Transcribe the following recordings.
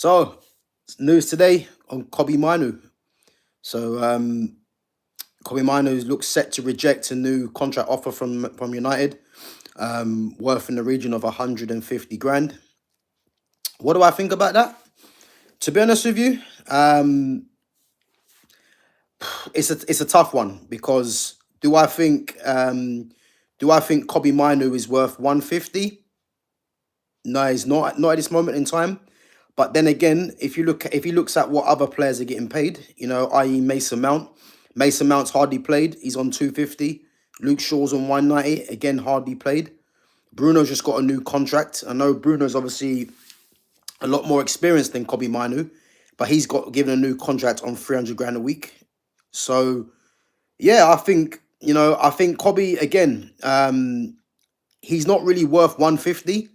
So, news today on Kobbie Mainoo. So, Kobbie Mainoo looks set to reject a new contract offer from United, worth in the region of 150 grand. What do I think about that? To be honest with you, it's a tough one because do I think Kobbie Mainoo is worth 150? No, he's not at this moment in time. But then again, if he looks at what other players are getting paid, i.e. Mason Mount. Mason Mount's hardly played. He's on 250. Luke Shaw's on 190. Again, hardly played. Bruno's just got a new contract. I know Bruno's obviously a lot more experienced than Kobbie Mainoo, but he's got given a new contract on 300 grand a week. So yeah, I think Kobbie again. He's not really worth 150.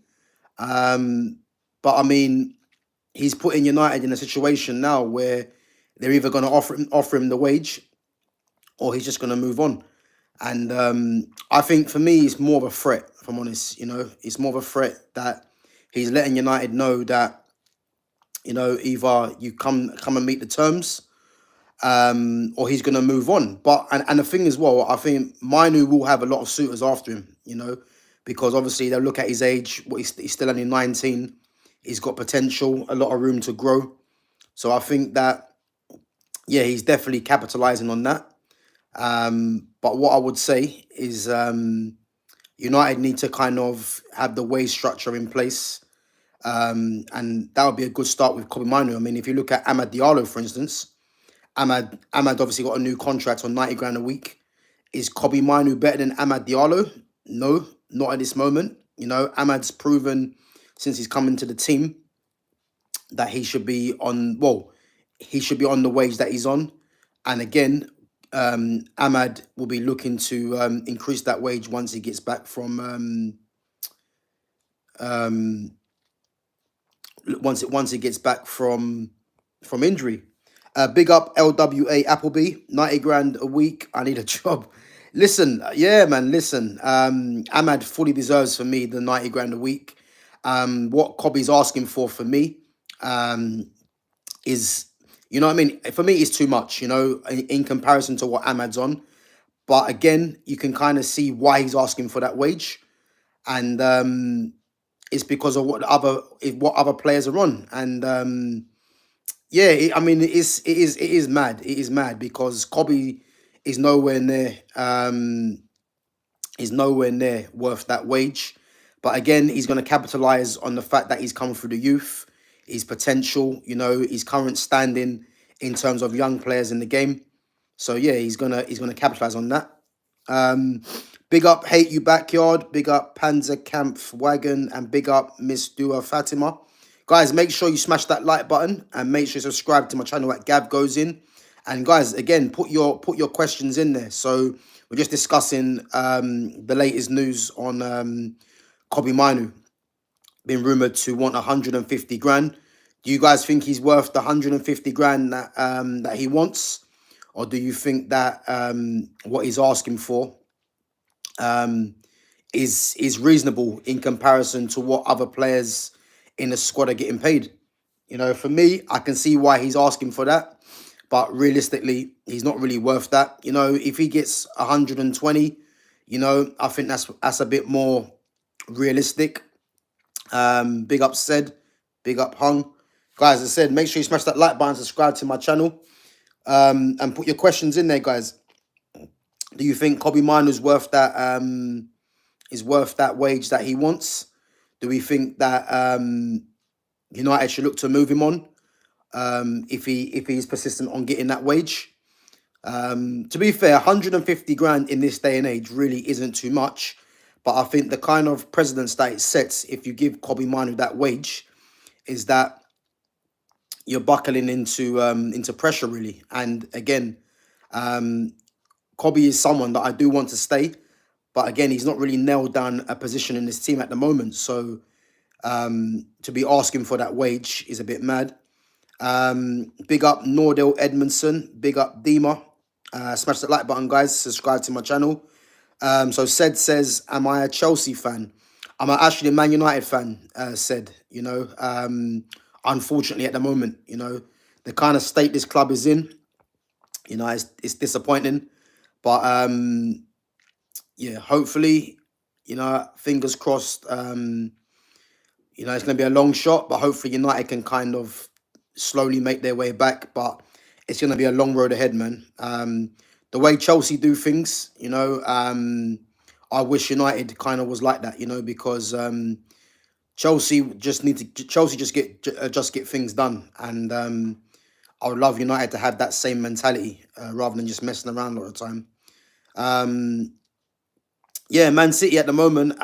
But I mean, he's putting United in a situation now where they're either going to offer him the wage, or he's just going to move on. And I think for me, it's more of a threat. If I'm honest, it's more of a threat that he's letting United know that either you come and meet the terms, or he's going to move on. But and the thing as well, I think Mainoo will have a lot of suitors after him. Because obviously they'll look at his age. He's still only 19. He's got potential, a lot of room to grow. So I think that, yeah, he's definitely capitalising on that. But what I would say is United need to kind of have the wage structure in place. And that would be a good start with Kobbie Mainoo. I mean, if you look at Amad Diallo, for instance, Amad obviously got a new contract on 90 grand a week. Is Kobbie Mainoo better than Amad Diallo? No, not at this moment. Amad's proven since he's come into the team that he should be on, the wage that he's on. And again, Amad will be looking to increase that wage once he gets back from once he gets back from injury. Big up LWA Appleby, 90 grand a week. I need a job. Listen, yeah, man, listen. Amad fully deserves for me the 90 grand a week. What Kobbie's asking for me, is, what I mean? For me, it's too much, in comparison to what Amad's on. But again, you can kind of see why he's asking for that wage. And it's because of what other players are on. And yeah, it is mad. It is mad because Kobbie is nowhere near worth that wage. But again, he's going to capitalize on the fact that he's come through the youth, his potential, his current standing in terms of young players in the game. So yeah, he's gonna capitalize on that. Big up Hate You Backyard, big up Panzer Camp Wagon, and big up Miss Dua Fatima. Guys, make sure you smash that like button and make sure you subscribe to my channel at Gav Goes In. And guys, again, put your questions in there. So we're just discussing the latest news on Kobbie Mainoo being rumoured to want 150 grand. Do you guys think he's worth the 150 grand that he wants? Or do you think that what he's asking for is reasonable in comparison to what other players in the squad are getting paid? For me, I can see why he's asking for that. But realistically, he's not really worth that. If he gets 120, I think that's a bit more realistic. Big up Said, big up Hung. Guys, as I said, make sure you smash that like button, subscribe to my channel, and put your questions in there, guys. Do you think Kobbie Mainoo is worth that wage that he wants? Do we think that United should look to move him on if he's persistent on getting that wage? To be fair, 150 grand in this day and age really isn't too much. But I think the kind of precedence that it sets if you give Kobbie Mainoo that wage is that you're buckling into pressure, really. And again, Kobbie is someone that I do want to stay. But again, he's not really nailed down a position in this team at the moment. So to be asking for that wage is a bit mad. Big up Nordell Edmondson. Big up Dima. Smash that like button, guys. Subscribe to my channel. So Said says, am I a Chelsea fan? I'm actually a Man United fan, Said. unfortunately, at the moment, the kind of state this club is in, it's disappointing. But yeah, hopefully, fingers crossed. It's going to be a long shot, but hopefully United can kind of slowly make their way back. But it's going to be a long road ahead, man. The way Chelsea do things, I wish United kind of was like that, because Chelsea just get things done, and I would love United to have that same mentality rather than just messing around all the time. Yeah, Man City at the moment.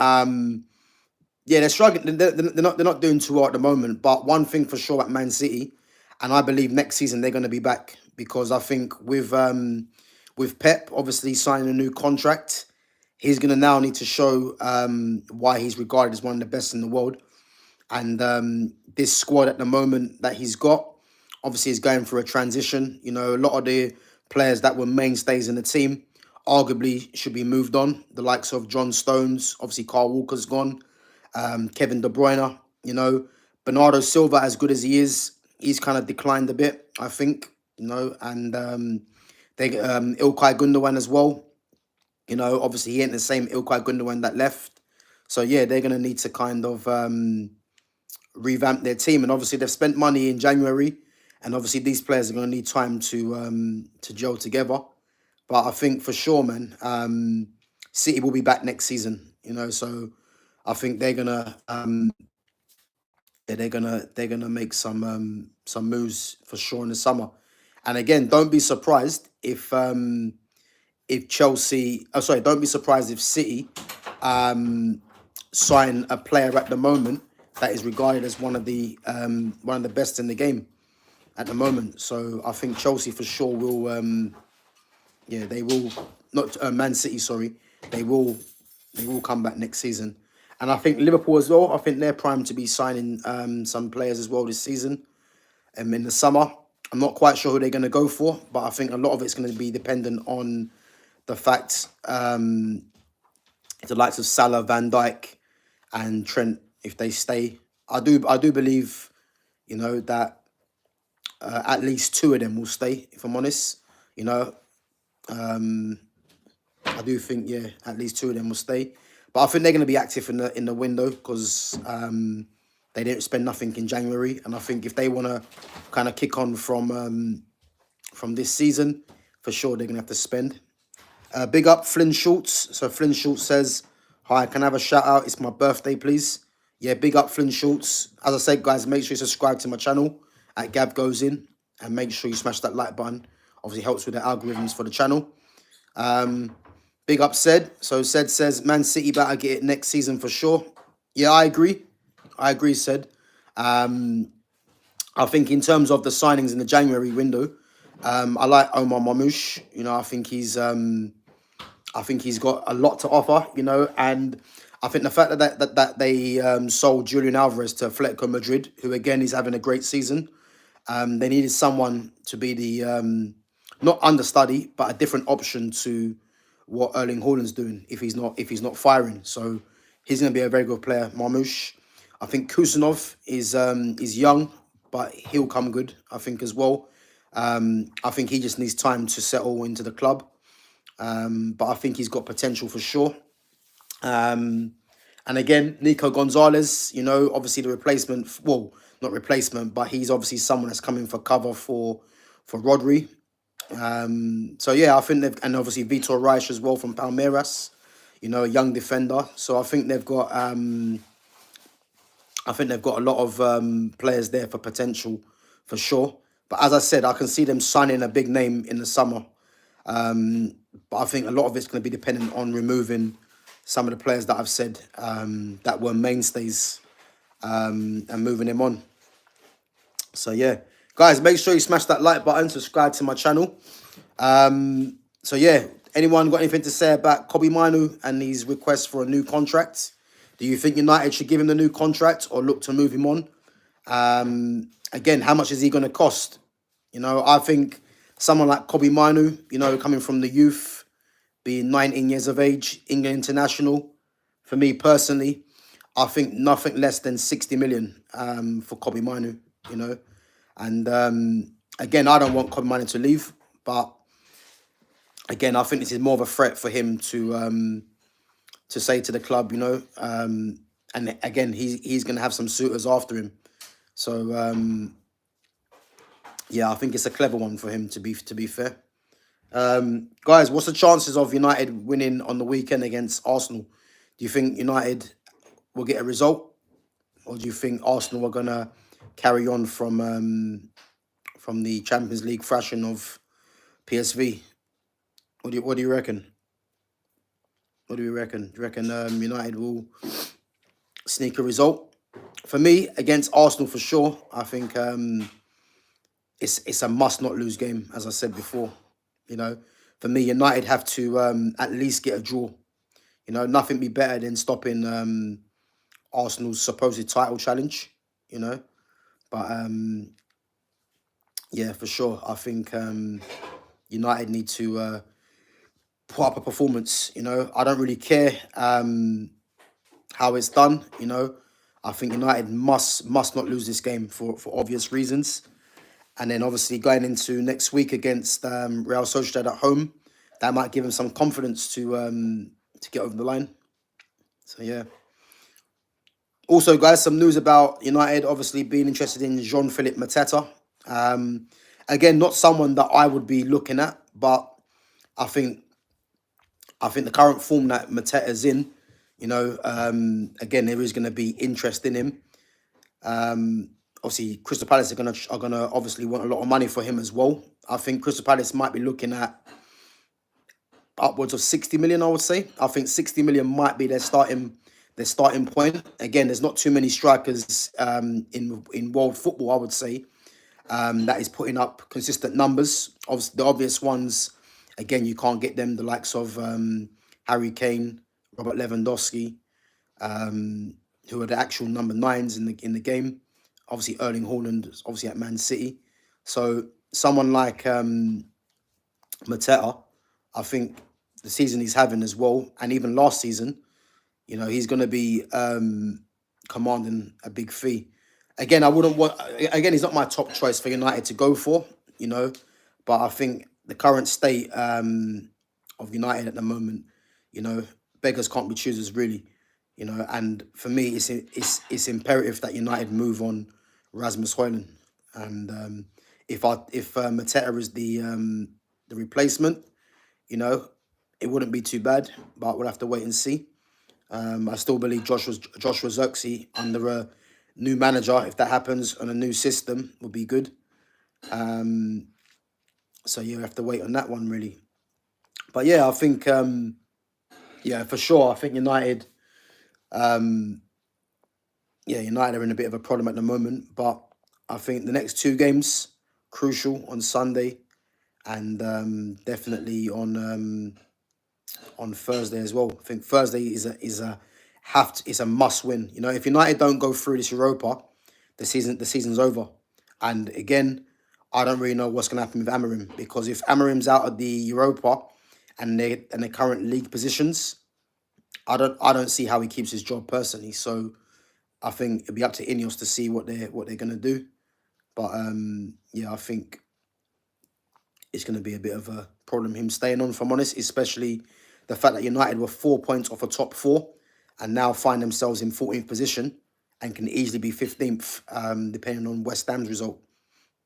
Yeah, they're struggling. They're not doing too well at the moment. But one thing for sure at Man City, and I believe next season they're going to be back, because I think with Pep obviously signing a new contract, he's going to now need to show why he's regarded as one of the best in the world. And this squad at the moment that he's got, obviously, is going through a transition. A lot of the players that were mainstays in the team arguably should be moved on. The likes of John Stones, obviously Carl Walker's gone, Kevin De Bruyne, Bernardo Silva, as good as he is, he's kind of declined a bit, I think, and they Ilkay Gundogan as well. Obviously he ain't the same Ilkay Gundogan that left. So yeah, they're gonna need to kind of revamp their team, and obviously they've spent money in January, and obviously these players are going to need time to gel together. But I think for sure, man, City will be back next season. So I think they're gonna make some moves for sure in the summer. And again, don't be surprised if Chelsea. Oh, sorry, don't be surprised if City sign a player at the moment that is regarded as one of the best in the game at the moment. So I think Chelsea for sure will. Yeah, they will not Man City. Sorry, they will. They will come back next season, and I think Liverpool as well. I think they're primed to be signing some players as well this season. In the summer, I'm not quite sure who they're going to go for, but I think a lot of it's going to be dependent on the fact the likes of Salah, Van Dijk, and Trent, if they stay. I do believe, that at least two of them will stay. If I'm honest, you know, I do think, yeah, at least two of them will stay. But I think they're going to be active in the window, because they didn't spend nothing in January, and I think if they want to kind of kick on from this season, for sure they're going to have to spend. Big up Flynn Schultz. So Flynn Schultz says, "Hi, can I have a shout out? It's my birthday, please." Yeah, big up Flynn Schultz. As I said, guys, make sure you subscribe to my channel at Gav Goes In, and make sure you smash that like button. Obviously helps with the algorithms for the channel. Big up Said. So Said says, Man City better get it next season for sure. Yeah, I agree. Said. I think in terms of the signings in the January window, I like Omar Mamouche. I think he's got a lot to offer. And I think the fact that they sold Julian Alvarez to Atletico Madrid, who again is having a great season. They needed someone to be the not understudy, but a different option to what Erling Haaland's doing if he's not firing. So he's going to be a very good player, Marmouche. I think Kusanov is young, but he'll come good, I think, as well. I think he just needs time to settle into the club. But I think he's got potential for sure. And again, Nico Gonzalez, obviously the replacement, well, not replacement, but he's obviously someone that's coming for cover for Rodri. So yeah, I think and obviously Vitor Reich as well from Palmeiras, a young defender. So I think they've got a lot of players there for potential for sure. But as I said, I can see them signing a big name in the summer. But I think a lot of it's going to be dependent on removing some of the players that I've said that were mainstays and moving them on. So yeah, guys, make sure you smash that like button, subscribe to my channel. So yeah, anyone got anything to say about Kobbie Mainoo and his request for a new contract? Do you think United should give him the new contract or look to move him on? Again, how much is he going to cost? I think someone like Kobbie Mainoo, coming from the youth, being 19 years of age, England international, for me personally, I think nothing less than 60 million for Kobbie Mainoo. you know. And again, I don't want Kobbie Mainoo to leave, but again, I think this is more of a threat for him to say to the club, you know. And again, he's going to have some suitors after him. So yeah, I think it's a clever one for him, to be fair. Guys, what's the chances of United winning on the weekend against Arsenal? Do you think United will get a result, or do you think Arsenal are gonna carry on from the Champions League fashion of PSV? What do you reckon? What do you reckon? Do you reckon United will sneak a result? For me, against Arsenal for sure. I think it's a must not lose game, as I said before. You know, for me, United have to at least get a draw. You know, nothing be better than stopping Arsenal's supposed title challenge. You know, but yeah, for sure, I think United need to put up a performance. You know, I don't really care how it's done. You know, I think United must not lose this game for obvious reasons. And then obviously going into next week against Real Sociedad at home, that might give him some confidence to get over the line. So yeah. Also, guys, some news about United obviously being interested in Phillippe Mateta. Again, not someone that I would be looking at, but I think the current form that Mateta's in, you know, again, there is going to be interest in him. Obviously, Crystal Palace are gonna obviously want a lot of money for him as well. I think Crystal Palace might be looking at upwards of 60 million. I would say. I think 60 million might be their starting point. Again, there's not too many strikers in world football, I would say, that is putting up consistent numbers. Obviously, the obvious ones, again, you can't get them. The likes of Harry Kane, Robert Lewandowski, who are the actual number 9s in the game. Obviously, Erling Haaland is obviously at Man City. So someone like Mateta, I think the season he's having as well, and even last season, you know, he's going to be commanding a big fee. Again, I wouldn't want. Again, he's not my top choice for United to go for. You know, but I think the current state of United at the moment, you know, beggars can't be choosers, really. You know, and for me, it's imperative that United move on Rasmus Højlund, and if Mateta is the replacement, you know, it wouldn't be too bad, but we'll have to wait and see. I still believe Joshua Zirkzee under a new manager, if that happens, on a new system, would be good. So you have to wait on that one, really. But yeah, I think yeah, for sure, I think United United are in a bit of a problem at the moment, but I think the next 2 games crucial on Sunday, and definitely on Thursday as well. I think Thursday is a must win. You know, if United don't go through this Europa, the season's over. And again, I don't really know what's going to happen with Amorim, because if Amorim's out of the Europa and their current league positions, I don't see how he keeps his job personally. So I think it'll be up to Ineos to see what they're gonna do. But yeah, I think it's gonna be a bit of a problem him staying on, if I'm honest, especially the fact that United were 4 points off a top 4 and now find themselves in 14th position and can easily be 15th, depending on West Ham's result.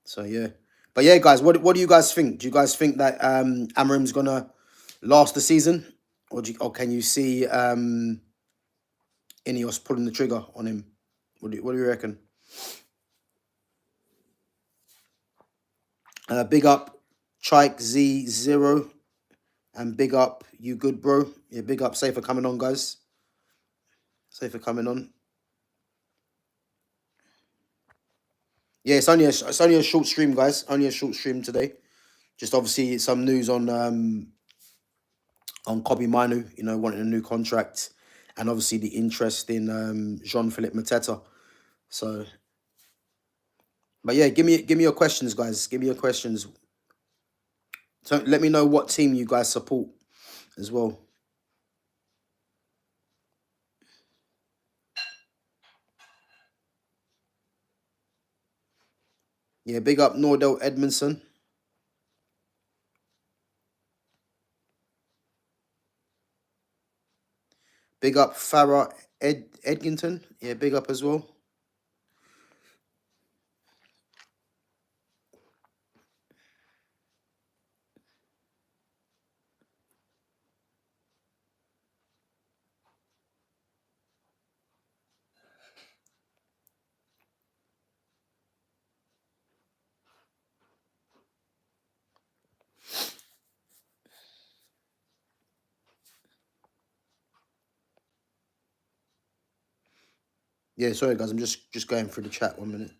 So yeah. But yeah, guys, what do you guys think? Do you guys think that Amorim's gonna last the season? Or can you see Ineos pulling the trigger on him? What do you reckon? Big up Chike Z0 and big up You Good Bro. Yeah, big up. Safe for coming on, guys. Safe for coming on. Yeah, it's only a short stream, guys. Only a short stream today. Just obviously some news on Kobbie Mainoo, you know, wanting a new contract, and obviously the interest in Phillippe Mateta. So, but yeah, give me your questions, guys. Give me your questions. So let me know what team you guys support as well. Yeah, big up Nordell Edmondson. Big up Farah Edgington. Yeah, big up as well. Yeah, sorry guys, I'm just going through the chat 1 minute.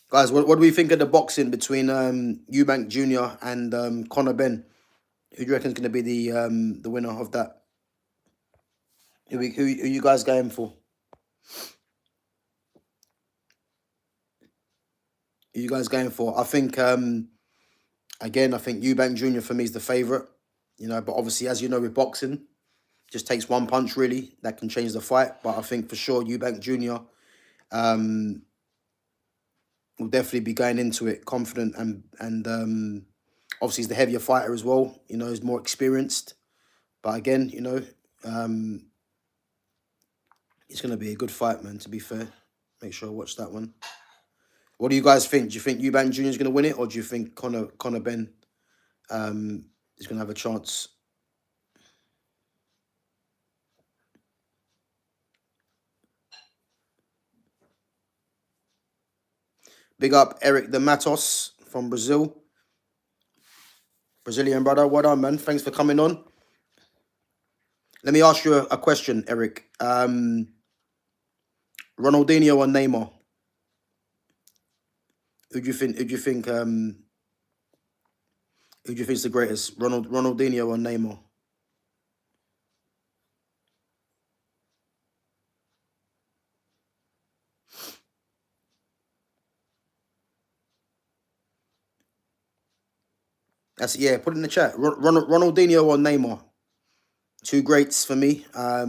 Guys, what do we think of the boxing between Eubank Jr. and Conor Ben? Who do you reckon is going to be the winner of that? Who you guys going for? Who you guys going for? I think again, I think Eubank Jr. for me is the favourite. You know, but obviously, as you know, with boxing, just takes one punch really that can change the fight. But I think for sure Eubank Jr. Um, will definitely be going into it confident and obviously he's the heavier fighter as well. You know, he's more experienced. But again, you know, um, it's going to be a good fight, man. To be fair, make sure I watch that one. What do you guys think? Do you think Eubank Jr. is going to win it, or do you think Conor Ben is going to have a chance? Big up Eric the Matos from Brazil. Brazilian brother, well done, man. Thanks for coming on. Let me ask you a question, Eric. Ronaldinho or Neymar? Who do you think? Who do you think? Who do you think is the greatest? Ronaldinho or Neymar? That's yeah. Put it in the chat. Ronaldinho or Neymar? Two greats for me. For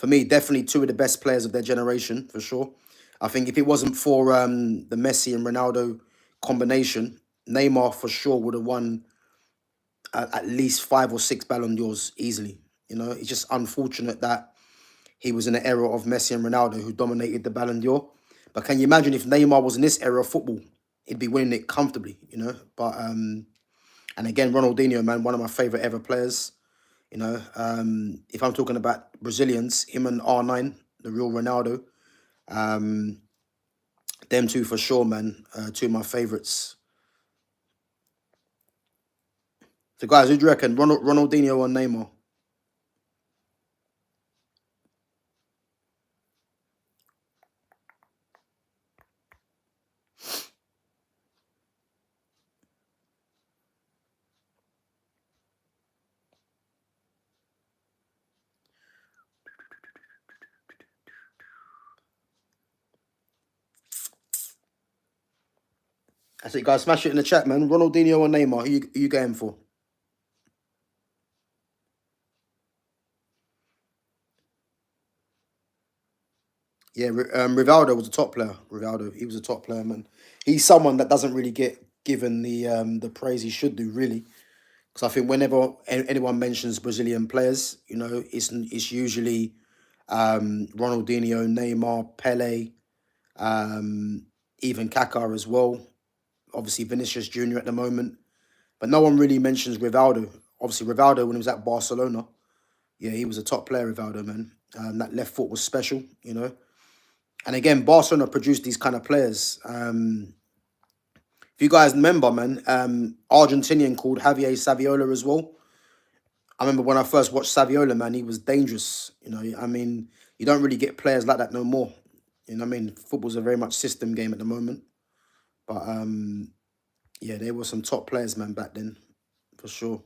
me, definitely two of the best players of their generation for sure. I think if it wasn't for the Messi and Ronaldo combination, Neymar for sure would have won at least 5 or 6 Ballon d'Ors easily. You know, it's just unfortunate that he was in an era of Messi and Ronaldo who dominated the Ballon d'Or. But can you imagine if Neymar was in this era of football, he'd be winning it comfortably, you know? But and again, Ronaldinho, man, one of my favorite ever players. You know, if I'm talking about Brazilians, him and R9, the real Ronaldo, um, them two for sure, man. Two of my favorites. So, guys, who do you reckon? Ronaldinho or Neymar? I say, guys, smash it in the chat, man. Ronaldinho or Neymar? Who you going for? Yeah, Rivaldo was a top player. Rivaldo, he was a top player, man. He's someone that doesn't really get given the praise he should do, really. Because I think whenever anyone mentions Brazilian players, you know, it's usually Ronaldinho, Neymar, Pele, even Kaká as well. Obviously Vinicius Junior at the moment, but no one really mentions Rivaldo. Obviously Rivaldo when he was at Barcelona, yeah, he was a top player. Rivaldo, man, that left foot was special, you know. And again, Barcelona produced these kind of players. If you guys remember, man, Argentinian called Javier Saviola as well. I remember when I first watched Saviola, man, he was dangerous. You know, I mean, you don't really get players like that no more. You know what I mean? Football's a very much system game at the moment. But yeah, there were some top players, man, back then, for sure.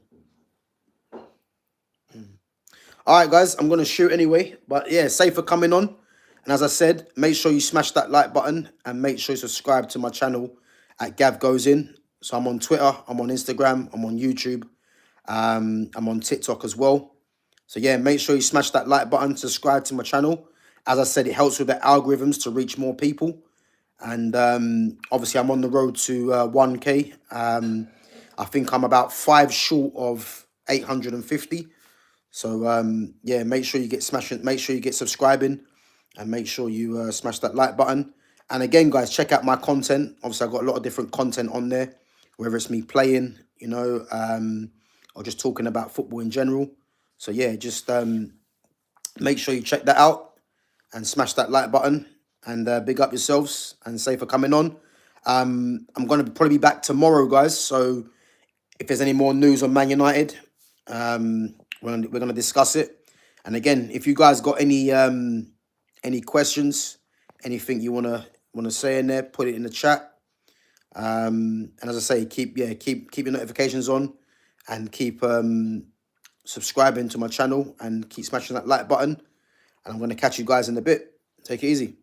All right, guys, I'm gonna shoot anyway. But yeah, safe for coming on. And as I said, make sure you smash that like button and make sure you subscribe to my channel at Gav Goes In. So I'm on Twitter, I'm on Instagram, I'm on YouTube, I'm on TikTok as well. So yeah, make sure you smash that like button, subscribe to my channel. As I said, it helps with the algorithms to reach more people. And obviously, I'm on the road to 1K. I think I'm about 5 short of 850. So yeah, make sure you get smashing, make sure you get subscribing, and make sure you smash that like button. And again, guys, check out my content. Obviously, I've got a lot of different content on there, whether it's me playing, or just talking about football in general. So yeah, just make sure you check that out and smash that like button, and big up yourselves, and say for coming on. I'm going to probably be back tomorrow, guys. So if there's any more news on Man United, we're gonna discuss it. And again, if you guys got any questions, anything you wanna say in there, put it in the chat. And as I say, keep your notifications on, and keep subscribing to my channel, and keep smashing that like button. And I'm gonna catch you guys in a bit. Take it easy.